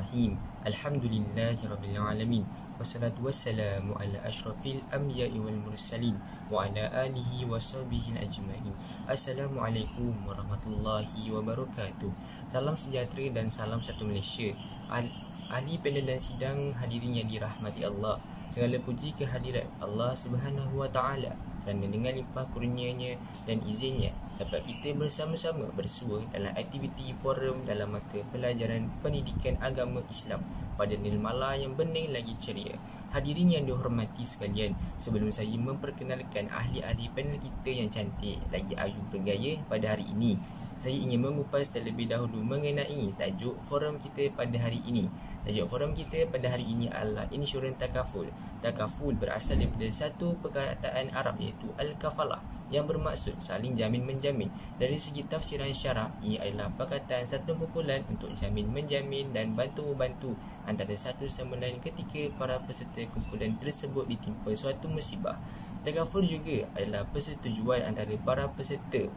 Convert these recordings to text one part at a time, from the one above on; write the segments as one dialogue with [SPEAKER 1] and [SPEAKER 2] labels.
[SPEAKER 1] Bismillahirrahmanirrahim. Alhamdulillahirabbil alamin. Wassalatu wassalamu ala asyrafil anbiya'i wal mursalin wa ala alihi wa sahbihi ajma'in. Assalamualaikum warahmatullahi wabarakatuh. Salam sejahtera dan salam satu Malaysia. Ahli panel dan sidang hadirin yang dirahmati Allah. Segala puji kehadirat Allah Subhanahu wa taala dan dengan limpah kurnianya dan izinnya dapat kita bersama-sama bersua dalam aktiviti forum dalam mata pelajaran pendidikan agama Islam pada nilmala yang bening lagi ceria. Hadirin yang dihormati sekalian, sebelum saya memperkenalkan ahli-ahli panel kita yang cantik lagi ayu bergaya pada hari ini, saya ingin mengupas terlebih dahulu mengenai tajuk forum kita pada hari ini. Tajuk forum kita pada hari ini adalah insurans takaful. Takaful berasal daripada satu perkataan Arab iaitu al-kafalah yang bermaksud saling jamin-menjamin. Dari segi tafsiran syarak, ia adalah perkataan satu kumpulan untuk jamin-menjamin dan bantu-bantu antara satu sama lain ketika para peserta kumpulan tersebut ditimpa suatu musibah. Takaful juga adalah persetujuan antara para peserta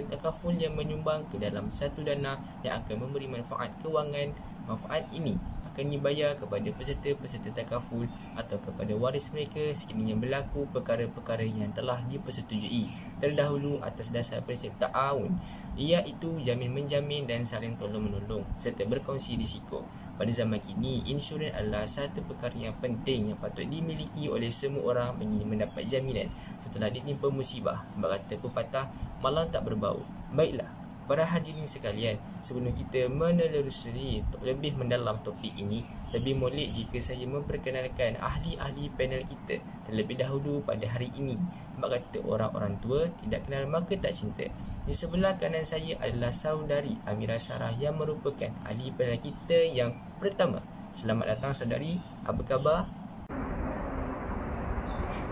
[SPEAKER 1] takaful yang menyumbang ke dalam satu dana yang akan memberi manfaat kewangan. Manfaat ini akan dibayar kepada peserta-peserta takaful atau kepada waris mereka sekiranya berlaku perkara-perkara yang telah dipersetujui terdahulu atas dasar prinsip ta'awun, iaitu jamin-menjamin dan saling tolong-menolong serta berkongsi risiko. Pada zaman kini, insurans adalah satu perkara yang penting yang patut dimiliki oleh semua orang bagi mendapat jaminan setelah ditimpa musibah. Berkata pepatah, malang tak berbau. Baiklah, para hadirin sekalian, sebelum kita menelusuri lebih mendalam topik ini, lebih molek jika saya memperkenalkan ahli-ahli panel kita terlebih dahulu pada hari ini. Berkata orang-orang tua, tidak kenal maka tak cinta. Di sebelah kanan saya adalah saudari Amira Sarah yang merupakan ahli panel kita yang pertama. Selamat datang saudari, apa khabar?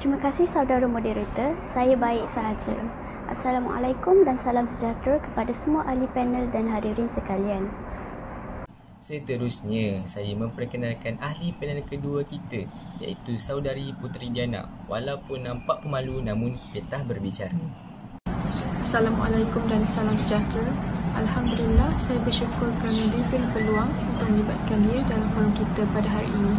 [SPEAKER 2] Terima kasih saudara moderator, saya baik sahaja. Assalamualaikum dan salam sejahtera kepada semua ahli panel dan hadirin sekalian.
[SPEAKER 1] Seterusnya, saya memperkenalkan ahli panel kedua kita, iaitu saudari Puteri Diana. Walaupun nampak pemalu namun petah berbicara.
[SPEAKER 3] Assalamualaikum dan salam sejahtera. Alhamdulillah, saya bersyukur kerana diberi peluang untuk melibatkan diri dalam forum kita pada hari ini.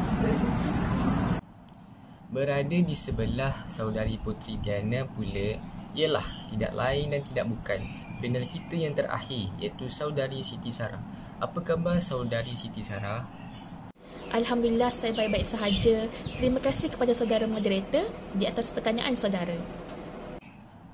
[SPEAKER 1] Berada di sebelah saudari Puteri Diana pula ialah tidak lain dan tidak bukan panel kita yang terakhir, iaitu saudari Siti Sarah. Apa khabar saudari Siti Sarah?
[SPEAKER 4] Alhamdulillah, saya baik-baik sahaja. Terima kasih kepada saudara moderator di atas pertanyaan saudara.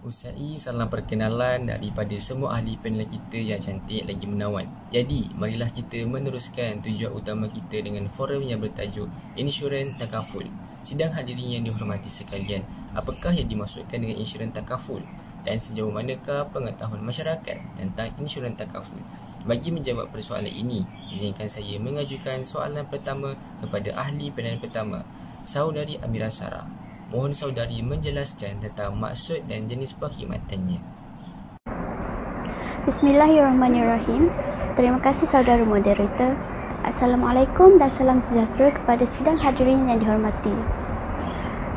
[SPEAKER 1] Usai salam perkenalan daripada semua ahli panel kita yang cantik lagi menawan. Jadi, marilah kita meneruskan tujuan utama kita dengan forum yang bertajuk Insurans Takaful. Sidang hadirin yang dihormati sekalian, apakah yang dimaksudkan dengan insurans takaful dan sejauh manakah pengetahuan masyarakat tentang insurans takaful? Bagi menjawab persoalan ini, izinkan saya mengajukan soalan pertama kepada ahli panel pertama, saudari Amira Sarah. Mohon saudari menjelaskan tentang maksud dan jenis perkhidmatannya.
[SPEAKER 2] Bismillahirrahmanirrahim. Terima kasih saudara moderator. Assalamualaikum dan salam sejahtera kepada sidang hadirin yang dihormati.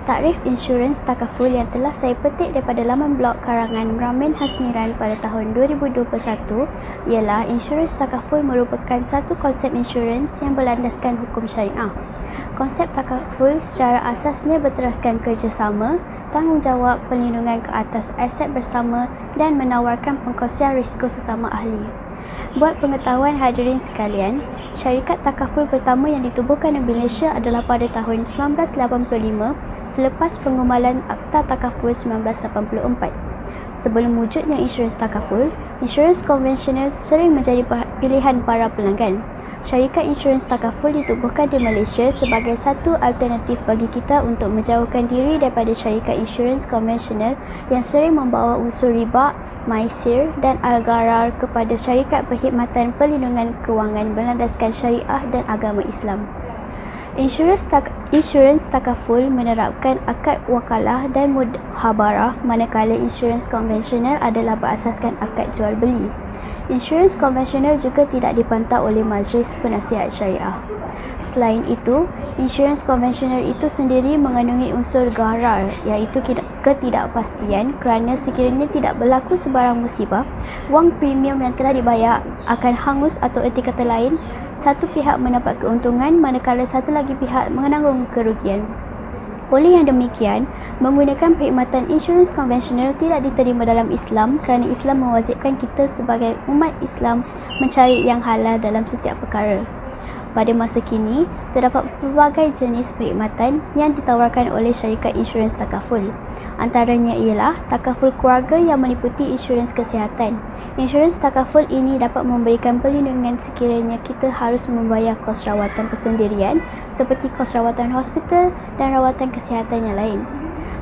[SPEAKER 2] Takrif insurans takaful yang telah saya petik daripada laman blog karangan Ramin Hasniran pada tahun 2021 ialah insurans takaful merupakan satu konsep insurans yang berlandaskan hukum syariah. Konsep takaful secara asasnya berteraskan kerjasama, tanggungjawab, perlindungan ke atas aset bersama dan menawarkan pengkongsian risiko sesama ahli. Buat pengetahuan hadirin sekalian, syarikat takaful pertama yang ditubuhkan di Malaysia adalah pada tahun 1985 selepas pengumuman Akta Takaful 1984. Sebelum wujudnya insurans takaful, insurans konvensional sering menjadi pilihan para pelanggan. Syarikat insurans takaful ditubuhkan di Malaysia sebagai satu alternatif bagi kita untuk menjauhkan diri daripada syarikat insurans konvensional yang sering membawa unsur riba, maisir dan al-gharar kepada syarikat perkhidmatan perlindungan kewangan berlandaskan syariah dan agama Islam. Insurans takaful menerapkan akad wakalah dan muhabarah, manakala insurans konvensional adalah berasaskan akad jual beli. Insurans konvensional juga tidak dipantau oleh majlis penasihat syariah. Selain itu, insurans konvensional itu sendiri mengandungi unsur gharar, iaitu ketidakpastian kerana sekiranya tidak berlaku sebarang musibah, wang premium yang telah dibayar akan hangus atau erti kata lain, satu pihak mendapat keuntungan manakala satu lagi pihak menanggung kerugian. Oleh yang demikian, menggunakan perkhidmatan insurans konvensional tidak diterima dalam Islam kerana Islam mewajibkan kita sebagai umat Islam mencari yang halal dalam setiap perkara. Pada masa kini, terdapat pelbagai jenis perkhidmatan yang ditawarkan oleh syarikat insurans takaful. Antaranya ialah takaful keluarga yang meliputi insurans kesihatan. Insurans takaful ini dapat memberikan perlindungan sekiranya kita harus membayar kos rawatan persendirian seperti kos rawatan hospital dan rawatan kesihatan yang lain.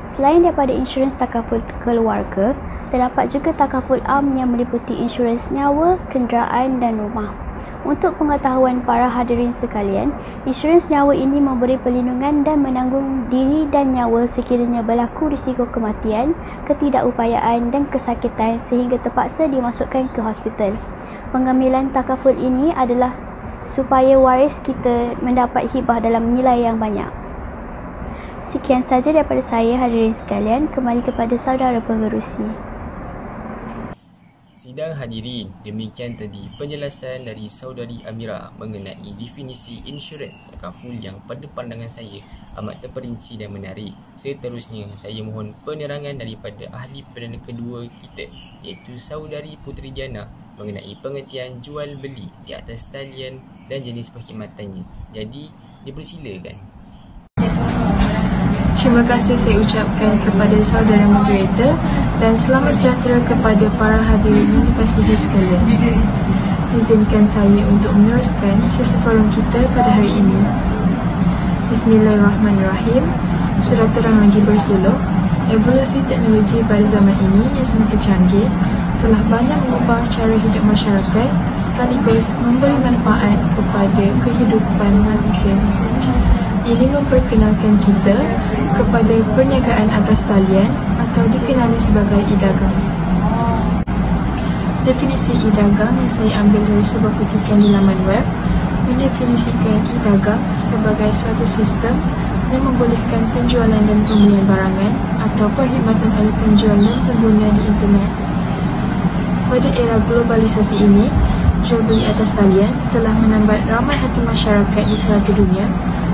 [SPEAKER 2] Selain daripada insurans takaful keluarga, terdapat juga takaful am yang meliputi insurans nyawa, kenderaan dan rumah. Untuk pengetahuan para hadirin sekalian, insurans nyawa ini memberi perlindungan dan menanggung diri dan nyawa sekiranya berlaku risiko kematian, ketidakupayaan dan kesakitan sehingga terpaksa dimasukkan ke hospital. Pengambilan takaful ini adalah supaya waris kita mendapat hibah dalam nilai yang banyak. Sekian saja daripada saya, hadirin sekalian. Kembali kepada saudara pengerusi.
[SPEAKER 1] Sidang hadirin, demikian tadi penjelasan dari Saudari Amira mengenai definisi insurans takaful yang pada pandangan saya amat terperinci dan menarik. Seterusnya, saya mohon penerangan daripada ahli perdana kedua kita, iaitu Saudari Puteri Diana mengenai pengertian jual beli di atas talian dan jenis perkhidmatannya. Jadi, dipersilakan.
[SPEAKER 3] Terima kasih saya ucapkan kepada saudara moderator dan selamat sejahtera kepada para hadirin yang dikasihi sekalian. Izinkan saya untuk meneruskan sesi forum kita pada hari ini. Bismillahirrahmanirrahim. Sudah terang lagi bersuluk, evolusi teknologi pada zaman ini yang semakin canggih telah banyak mengubah cara hidup masyarakat sekaligus memberi manfaat kepada kehidupan manusia. Ini memperkenalkan kita kepada perniagaan atas talian atau dikenali sebagai e-dagang. Definisi e-dagang yang saya ambil dari sebuah petikan di laman web mendefinisikan e-dagang sebagai suatu sistem yang membolehkan penjualan dan pembelian barangan atau perkhidmatan oleh penjual dan pengguna di internet. Pada era globalisasi ini, jual beli atas talian telah menambat ramai hati masyarakat di seluruh dunia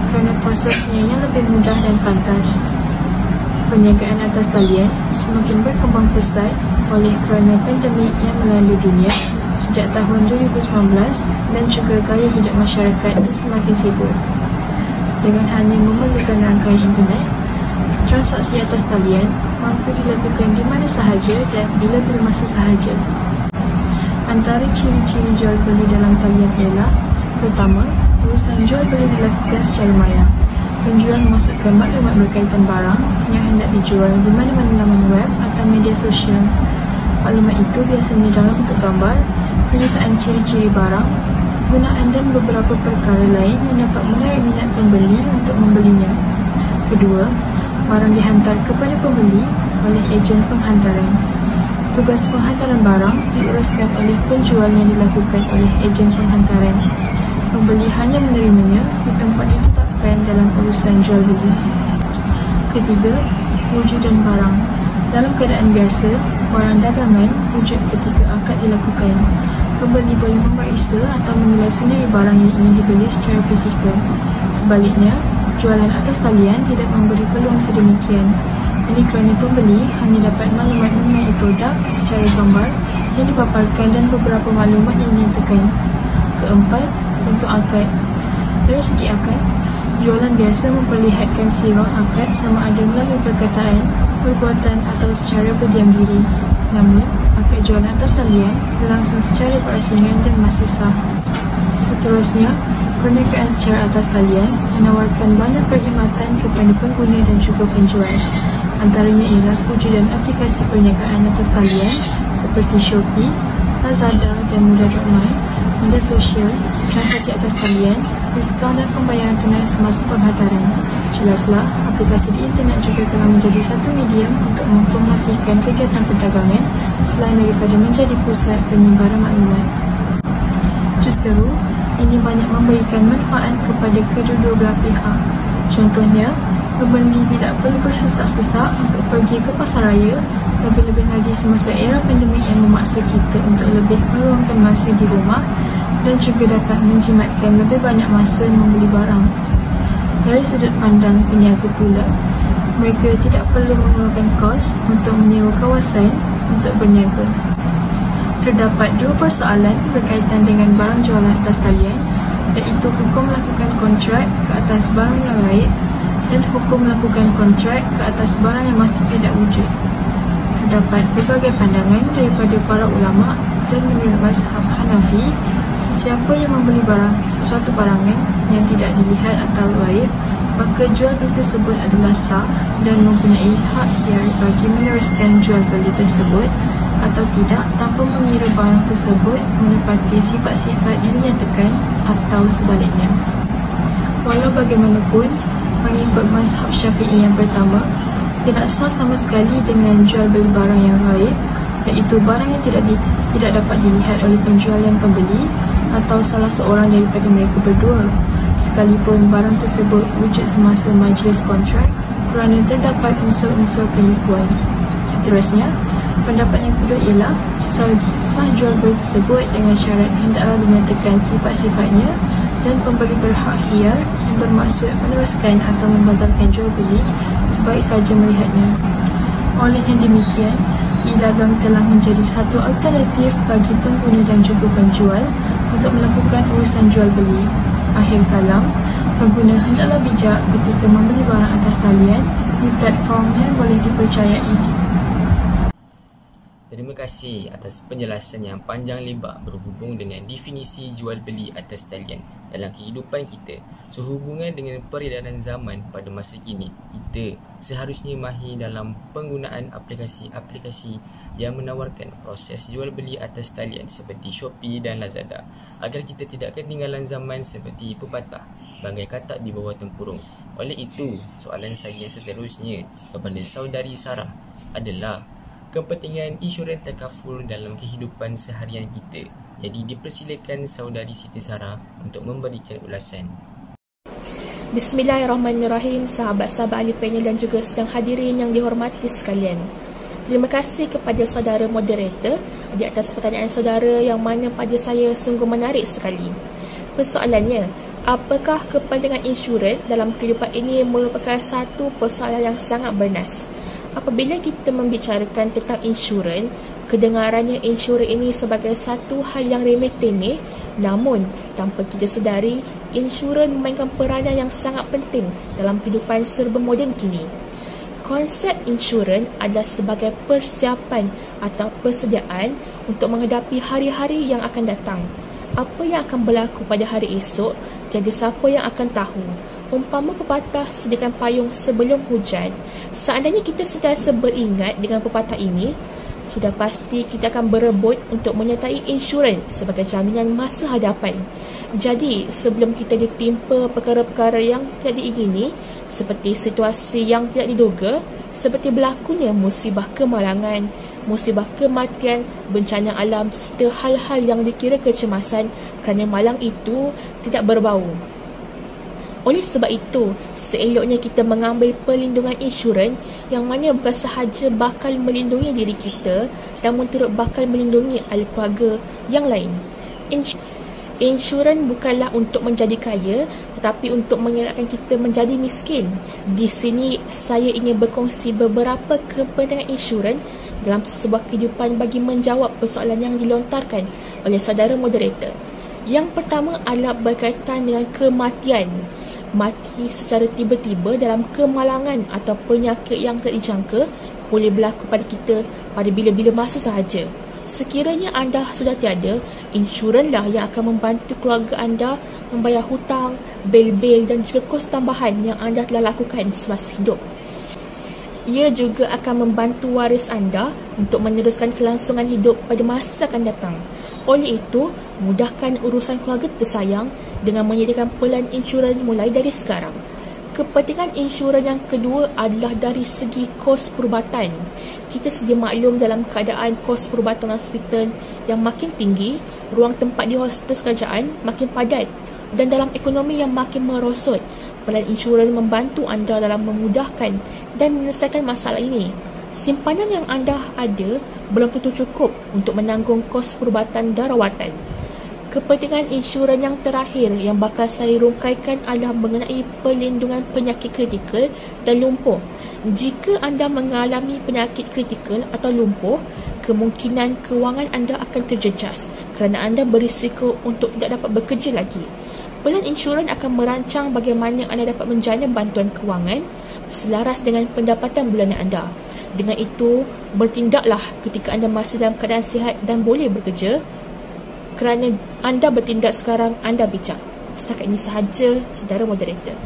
[SPEAKER 3] kerana prosesnya yang lebih mudah dan pantas. Perniagaan atas talian semakin berkembang pesat oleh kerana pandemik yang melanda dunia sejak tahun 2019 dan juga gaya hidup masyarakat yang semakin sibuk. Dengan hanya memerlukan rangkaian internet, transaksi atas talian mampu dilakukan di mana sahaja dan bila-bila masa sahaja. Antara ciri-ciri jual beli dalam talian ialah: pertama, urusan jual beli dilakukan secara maya. Penjual memasukkan maklumat berkaitan barang yang hendak dijual di mana-mana laman web atau media sosial. Maklumat itu biasanya dalam bentuk gambar, pernyataan ciri-ciri barang, gunaan dan beberapa perkara lain yang dapat menarik minat pembeli untuk membelinya. Kedua, barang dihantar kepada pembeli oleh ejen penghantaran. Tugas penghantaran barang diuruskan oleh penjual yang dilakukan oleh ejen penghantaran. Pembeli hanya menerimanya di tempat yang ditetapkan dalam urusan jual beli. Ketiga, wujudan barang. Dalam keadaan biasa, barang dagangan wujud ketika akad dilakukan. Pembeli boleh memeriksa atau menilai sendiri barang yang ingin dibeli secara fizikal. Sebaliknya, jualan atas talian tidak memberi peluang sedemikian. Ini kerana pembeli hanya dapat maklumat mengenai produk secara gambar yang dipaparkan dan beberapa maklumat yang dinyatakan. Keempat, bentuk akad. Dari segi akad, jualan biasa memperlihatkan siwang akad sama ada melalui perkataan, perbuatan atau secara berdiam diri. Namun, akad jualan atas talian berlangsung secara berasingan dan masih sah. Seterusnya, perniagaan secara atas talian menawarkan banyak perkhidmatan kepada pengguna dan juga penjual. Antaranya ialah wujudan aplikasi perniagaan atas talian seperti Shopee, Lazada dan Mudah.my, media sosial, transaksi atas talian, diskaun dan pembayaran tunai semasa penghantaran. Jelaslah, aplikasi di internet juga telah menjadi satu medium untuk mempromosikan kegiatan perdagangan selain daripada menjadi pusat penyebaran maklumat. Justeru, ini banyak memberikan manfaat kepada kedua-dua belah pihak. Contohnya, Pembeli tidak perlu bersesak-sesak untuk pergi ke pasaraya, lebih-lebih lagi semasa era pandemik yang memaksa kita untuk lebih meluangkan masa di rumah dan juga dapat menjimatkan lebih banyak masa membeli barang. Dari sudut pandang peniaga pula, mereka tidak perlu mengeluarkan kos untuk menyewa kawasan untuk berniaga. Terdapat dua persoalan berkaitan dengan barang jualan atas talian, iaitu hukum melakukan kontrak ke atas barang yang lain dan hukum melakukan kontrak ke atas barang yang masih tidak wujud. Terdapat berbagai pandangan daripada para ulama dan menurut mazhab Hanafi, sesiapa yang membeli sesuatu barangan yang tidak dilihat atau gaib, maka jual beli tersebut adalah sah dan mempunyai hak khiyar bagi meneruskan jual beli tersebut atau tidak tanpa mengira barang tersebut menepati sifat-sifat yang dinyatakan atau sebaliknya. Walau bagaimanapun, mengikut mazhab Syafi'i yang pertama, tidak sah sama sekali dengan jual beli barang yang gaib, iaitu barang yang tidak dapat dilihat oleh penjual dan pembeli atau salah seorang daripada mereka berdua, sekalipun barang tersebut wujud semasa majlis kontrak kerana terdapat unsur-unsur penipuan. Seterusnya, pendapat yang kedua ialah sah jual beli tersebut dengan syarat hendaklah dinyatakan sifat-sifatnya dan pembeli berhak khiyar yang bermaksud meneruskan atau membatalkan jual beli sebaik saja melihatnya. Oleh yang demikian, e-dagang telah menjadi satu alternatif bagi pengguna dan juga penjual untuk melakukan urusan jual beli. Akhir kalam, pengguna hendaklah bijak ketika membeli barang atas talian di platform yang boleh dipercayai.
[SPEAKER 1] Terima kasih atas penjelasan yang panjang lebar berhubung dengan definisi jual beli atas talian dalam kehidupan kita. Sehubungan dengan peredaran zaman pada masa kini, kita seharusnya mahir dalam penggunaan aplikasi-aplikasi yang menawarkan proses jual beli atas talian seperti Shopee dan Lazada agar kita tidak ketinggalan zaman seperti pepatah bagai katak di bawah tempurung. Oleh itu, soalan saya yang seterusnya kepada saudari Sarah adalah kepentingan insurans takaful dalam kehidupan seharian kita. Jadi dipersilakan saudari Siti Sarah untuk memberikan ulasan.
[SPEAKER 4] Bismillahirrahmanirrahim, sahabat-sahabat ahli panel dan juga sedang hadirin yang dihormati sekalian. Terima kasih kepada saudara moderator di atas pertanyaan saudara yang mana pada saya sungguh menarik sekali. Persoalannya, apakah kepentingan insurans dalam kehidupan ini merupakan satu persoalan yang sangat bernas. Apabila kita membicarakan tentang insurans, kedengarannya insurans ini sebagai satu hal yang remeh-temeh, namun tanpa kita sedari, insurans memainkan peranan yang sangat penting dalam kehidupan serba moden kini. Konsep insurans adalah sebagai persiapan atau persediaan untuk menghadapi hari-hari yang akan datang. Apa yang akan berlaku pada hari esok, tiada siapa yang akan tahu. Umpama pepatah sediakan payung sebelum hujan. Seandainya kita sentiasa beringat dengan pepatah ini, sudah pasti kita akan berebut untuk menyertai insurans sebagai jaminan masa hadapan. Jadi, sebelum kita ditimpa perkara-perkara yang tidak diingini, seperti situasi yang tidak diduga, seperti berlakunya musibah kemalangan, musibah kematian, bencana alam serta hal-hal yang dikira kecemasan kerana malang itu tidak berbau. Oleh sebab itu, seeloknya kita mengambil perlindungan insurans yang mana bukan sahaja bakal melindungi diri kita, namun turut bakal melindungi ahli keluarga yang lain. Insurans bukanlah untuk menjadi kaya, tetapi untuk mengelakkan kita menjadi miskin. Di sini saya ingin berkongsi beberapa kepentingan insurans dalam sebuah kehidupan bagi menjawab persoalan yang dilontarkan oleh saudara moderator. Yang pertama adalah berkaitan dengan kematian. Mati secara tiba-tiba dalam kemalangan atau penyakit yang tidak dijangka boleh berlaku pada kita pada bila-bila masa sahaja. Sekiranya anda sudah tiada, insuranslah yang akan membantu keluarga anda membayar hutang, bil-bil dan juga kos tambahan yang anda telah lakukan semasa hidup. Ia juga akan membantu waris anda untuk meneruskan kelangsungan hidup pada masa akan datang. Oleh itu, mudahkan urusan keluarga tersayang dengan menyediakan pelan insurans mulai dari sekarang. Kepentingan insurans yang kedua adalah dari segi kos perubatan. Kita sedia maklum dalam keadaan kos perubatan hospital yang makin tinggi, ruang tempat di hospital kerajaan makin padat. Dan dalam ekonomi yang makin merosot, pelan insurans membantu anda dalam memudahkan dan menyelesaikan masalah ini. Simpanan yang anda ada belum tentu cukup untuk menanggung kos perubatan dan rawatan. Kepentingan insurans yang terakhir yang bakal saya rungkaikan adalah mengenai perlindungan penyakit kritikal dan lumpuh. Jika anda mengalami penyakit kritikal atau lumpuh, kemungkinan kewangan anda akan terjejas kerana anda berisiko untuk tidak dapat bekerja lagi. Pelan insurans akan merancang bagaimana anda dapat menjana bantuan kewangan selaras dengan pendapatan bulanan anda. Dengan itu, bertindaklah ketika anda masih dalam keadaan sihat dan boleh bekerja. Kerana anda bertindak sekarang, anda bijak. Setakat ini sahaja, saudara moderator.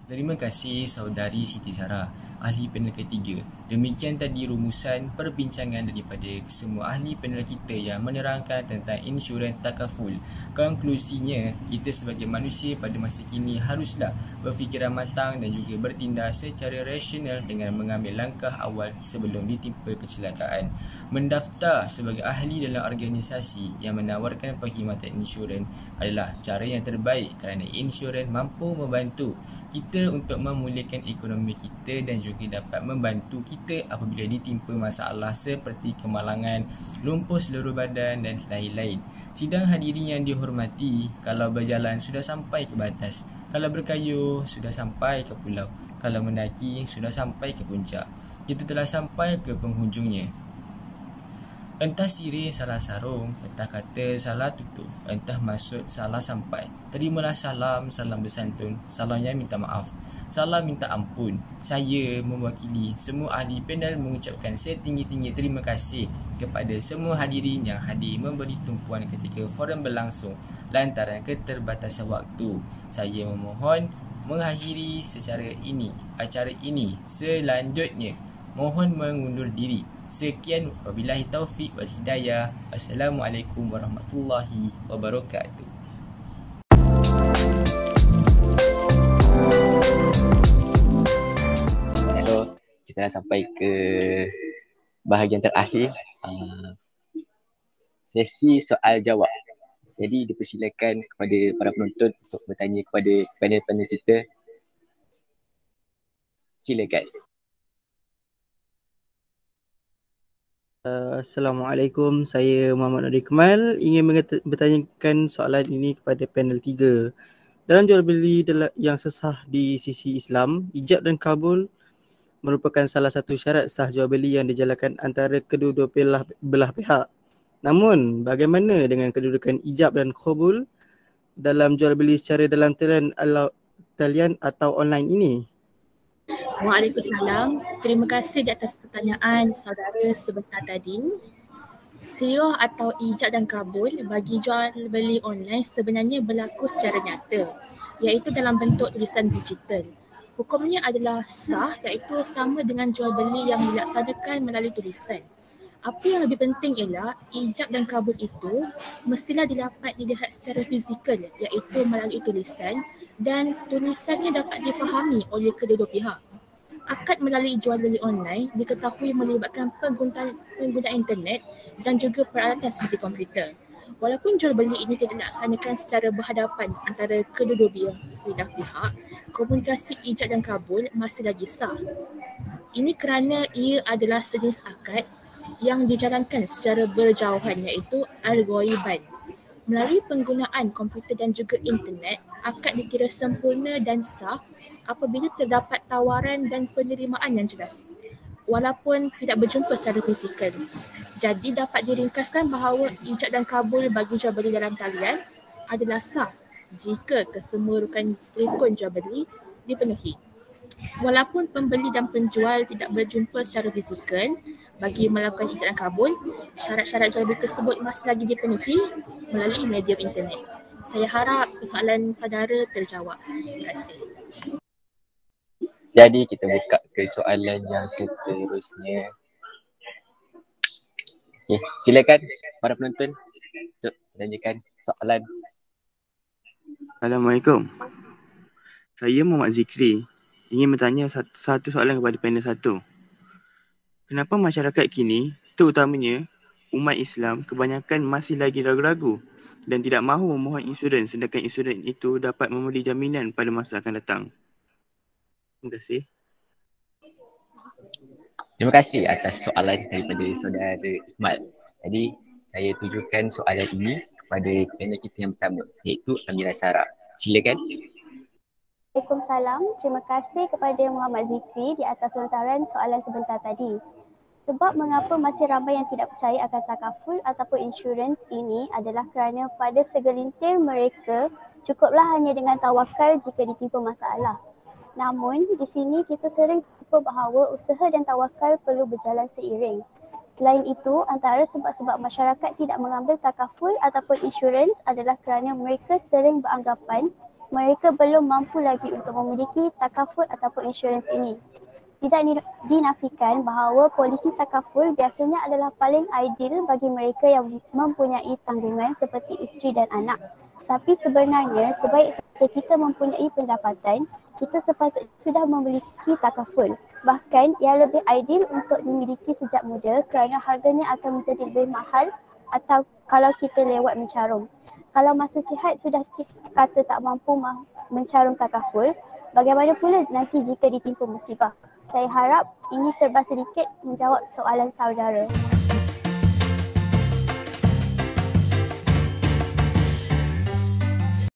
[SPEAKER 1] Terima kasih saudari Siti Sarah, ahli panel ketiga. Demikian tadi rumusan perbincangan daripada semua ahli panel kita yang menerangkan tentang insurans takaful. Konklusinya, kita sebagai manusia pada masa kini haruslah berfikiran matang dan juga bertindak secara rasional dengan mengambil langkah awal sebelum ditimpa kecelakaan. Mendaftar sebagai ahli dalam organisasi yang menawarkan perkhidmatan insurans adalah cara yang terbaik kerana insurans mampu membantu kita untuk memulihkan ekonomi kita dan juga dapat membantu kita apabila ditimpa masalah seperti kemalangan, lumpuh seluruh badan dan lain-lain. Sidang hadirin yang dihormati, kalau berjalan sudah sampai ke batas, kalau berkayuh sudah sampai ke pulau, kalau mendaki sudah sampai ke puncak, kita telah sampai ke penghujungnya. Entah sirih salah sarung, entah kata salah tutup, entah maksud salah sampai. Terimalah salam, salam bersantun, salamnya minta maaf, salam minta ampun. Saya mewakili semua ahli panel mengucapkan setinggi-tinggi terima kasih kepada semua hadirin yang hadir memberi tumpuan ketika forum berlangsung lantaran keterbatasan waktu. Saya memohon mengakhiri acara ini. Selanjutnya, mohon mengundur diri. Sekian, wabillahi taufiq wal hidayah. Assalamualaikum warahmatullahi wabarakatuh.
[SPEAKER 5] So, kita dah sampai ke bahagian terakhir, sesi soal jawab. Jadi dipersilakan kepada para penonton untuk bertanya kepada panel-panel kita. Silakan.
[SPEAKER 6] Assalamualaikum, saya Muhammad Nuri Kemal ingin bertanyakan soalan ini kepada panel 3. Dalam jual beli yang sesah di sisi Islam, ijab dan kabul merupakan salah satu syarat sah jual beli yang dijalankan antara kedua-dua belah pihak. Namun, bagaimana dengan kedudukan ijab dan kabul dalam jual beli secara dalam talian atau online ini?
[SPEAKER 4] Waalaikumsalam. Terima kasih di atas pertanyaan saudara sebentar tadi. Sirah atau ijab dan kabul bagi jual beli online sebenarnya berlaku secara nyata, iaitu dalam bentuk tulisan digital. Hukumnya adalah sah, iaitu sama dengan jual beli yang dilaksanakan melalui tulisan. Apa yang lebih penting ialah ijab dan kabul itu mestilah dapat dilihat secara fizikal, iaitu melalui tulisan, dan tulisannya dapat difahami oleh kedua-dua pihak. Akad melalui jual beli online diketahui melibatkan pengguna internet dan juga peralatan seperti komputer. Walaupun jual beli ini tidak dilaksanakan secara berhadapan antara kedua-dua pihak, komunikasi ijab dan kabul masih lagi sah. Ini kerana ia adalah sejenis akad yang dijalankan secara berjauhan, iaitu al-ghaiban. Melalui penggunaan komputer dan juga internet, akad dikira sempurna dan sah apabila terdapat tawaran dan penerimaan yang jelas, walaupun tidak berjumpa secara fizikal. Jadi dapat diringkaskan bahawa ijab dan kabul bagi jual beli dalam talian adalah sah jika kesemua rukun jual beli dipenuhi. Walaupun pembeli dan penjual tidak berjumpa secara fizikal bagi melakukan ijab dan kabul, syarat-syarat jual beli tersebut masih lagi dipenuhi melalui medium internet. Saya harap persoalan saudara terjawab. Terima kasih.
[SPEAKER 5] Jadi kita buka ke soalan yang seterusnya. Okay, silakan para penonton untuk menanyakan soalan.
[SPEAKER 7] Assalamualaikum. Saya Muhammad Zikri ingin bertanya satu soalan kepada panel 1. Kenapa masyarakat kini, terutamanya umat Islam, kebanyakan masih lagi ragu-ragu dan tidak mahu memohon insurans sedangkan insurans itu dapat memberi jaminan pada masa akan datang? Terima kasih.
[SPEAKER 5] Terima kasih atas soalan daripada saudara Ikmal. Jadi saya tujukan soalan ini kepada panel kita yang pertama, iaitu Amira Sarah. Silakan.
[SPEAKER 2] Waalaikumsalam. Terima kasih kepada Muhammad Zikri di atas lontaran soalan sebentar tadi. Sebab mengapa masih ramai yang tidak percaya akan takaful ataupun insurans ini adalah kerana pada segelintir mereka cukuplah hanya dengan tawakal jika ditimpa masalah. Namun di sini kita sering lupa bahawa usaha dan tawakal perlu berjalan seiring. Selain itu, antara sebab-sebab masyarakat tidak mengambil takaful ataupun insurans adalah kerana mereka sering beranggapan mereka belum mampu lagi untuk memiliki takaful ataupun insurans ini. Tidak dinafikan bahawa polisi takaful biasanya adalah paling ideal bagi mereka yang mempunyai tanggungan seperti isteri dan anak. Tapi sebenarnya sebaik saja kita mempunyai pendapatan, kita sepatutnya sudah memiliki takaful. Bahkan ia lebih ideal untuk dimiliki sejak muda kerana harganya akan menjadi lebih mahal atau kalau kita lewat mencarum. Kalau masa sihat sudah kata tak mampu mencarum takaful, bagaimana pula nanti jika ditimpa musibah? Saya harap ini serba sedikit menjawab soalan saudara.